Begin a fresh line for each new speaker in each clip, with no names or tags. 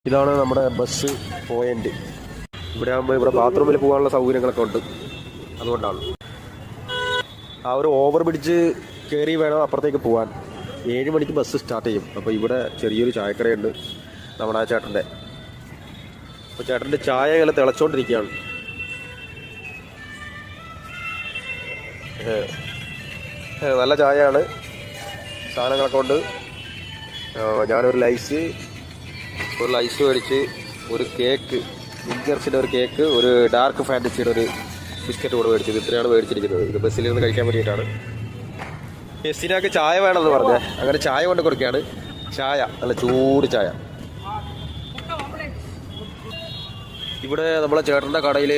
ഇതാണ് നമ്മുടെ bus point. ഇവിടെ ആകുമ്പോൾ ഇവിടെ ബാത്റൂമിൽ പോകാനുള്ള സൗകര്യങ്ങളൊക്കെ ഉണ്ട്. അതുകൊണ്ടാണ് ആ ഒരു ഓവർ ബ്രിഡ്ജ് കയറി വേണം അപ്പുറത്തേക്ക് പോകാൻ. 7 മണിക്ക് ബസ് സ്റ്റാർട്ട് ചെയ്യും. അപ്പോൾ ഇവിടെ ചെറിയൊരു ചായക്കടയുണ്ട് നമ്മുടെ ആ ചേട്ടൻ്റെ. അപ്പോൾ ചേട്ടൻ്റെ ചായ ഇങ്ങനെ തിളച്ചുകൊണ്ടിരിക്കുകയാണ്. നല്ല ചായയാണ്, സാധനങ്ങളൊക്കെ ഉണ്ട്. ഞാനൊരു ലൈസ് മേടിച്ച്, ഒരു കേക്ക്, ജിഞ്ചർസിൻ്റെ ഒരു കേക്ക്, ഒരു ഡാർക്ക് ഫാൻറ്റസിയുടെ ഒരു ബിസ്ക്കറ്റ് കൂടെ മേടിച്ചത്. ഇത്രയാണ് മേടിച്ചിരിക്കുന്നത്. ഇത് ബസ്സിൽ നിന്ന് കഴിക്കാൻ വേണ്ടിയിട്ടാണ്. ബസ്സിനൊക്കെ ചായ വേണമെന്ന് പറഞ്ഞേ, അങ്ങനെ ചായ കൊണ്ട് കൊടുക്കുകയാണ്. ചായ നല്ല ചൂട് ചായ. ഇവിടെ നമ്മളെ ചേട്ടൻ്റെ കടയിൽ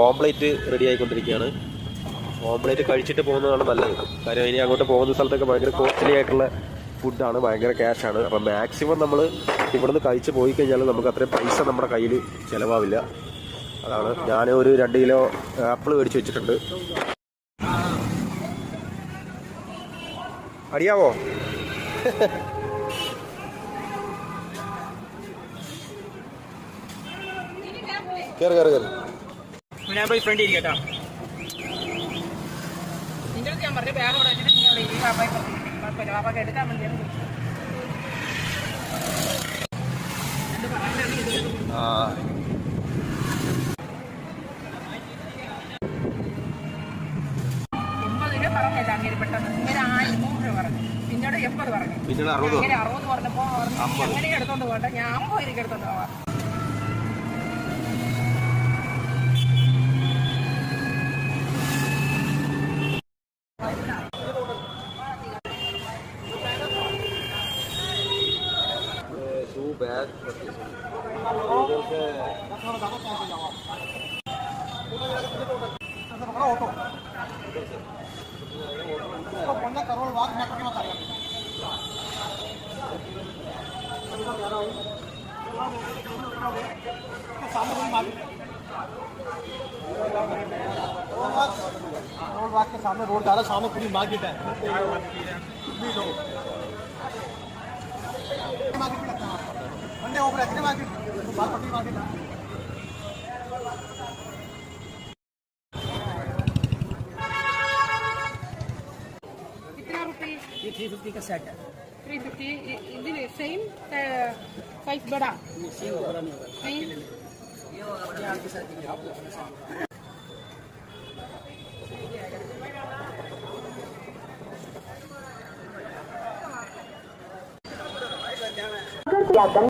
ഓംപ്ലേറ്റ് റെഡി ആയിക്കൊണ്ടിരിക്കുകയാണ്. ഓംപ്ലേറ്റ് കഴിച്ചിട്ട് പോകുന്നതാണ് നല്ലത്. കാര്യം ഇനി അങ്ങോട്ട് പോകുന്ന സ്ഥലത്തൊക്കെ ഭയങ്കര കോസ്റ്റ്ലി ആയിട്ടുള്ള ഫുഡാണ്, ഭയങ്കര ക്യാഷാണ്. അപ്പം മാക്സിമം നമ്മൾ ഇവിടുന്ന് കഴിച്ച് പോയി കഴിഞ്ഞാൽ നമുക്ക് അത്രയും പൈസ നമ്മുടെ കയ്യിൽ ചിലവാവില്ല. അതാണ് ഞാൻ ഒരു 2 കിലോ ആപ്പിൾ മേടിച്ച് വെച്ചിട്ടുണ്ട്. അറിയാവോ? കയറി കയറി കയറി.
ഞാൻ പോയി ഫ്രണ്ട് ഇരിക്കട്ടോ. നിങ്ങളുടെ ഞാൻ പറഞ്ഞ ബാഗ് ഇവിടെ വെച്ചിട്ട് നിങ്ങൾ പാപ്പാക്ക് എടുക്കാൻ വേണ്ടിയാണ്. പറഞ്ഞില്ല അങ്ങനെ പെട്ടെന്ന് ഇങ്ങനെ 100 രൂപ പറഞ്ഞു, പിന്നീട് 80 പറഞ്ഞു, ഇങ്ങനെ 60 പറഞ്ഞപ്പോ അങ്ങനെ എടുത്തോണ്ട് പോകട്ടെ, ഞാൻ 50 രൂപ എടുത്തോണ്ട് പോവാം.
के सामने रोड जा रहा है, सामने पूरी मार्केट है। मार्केट भी लगता है मंडे ऊपर है मार्केट, बालपट्टी मार्केट है।
कितना रुपये?
ये 350 का सेट है।
350 ഇതിന് സെയിം സൈസ് बड़ा
सेम बड़ा नहीं होगा।
नहीं
ये होगा बढ़िया आपके साथ ही
अगर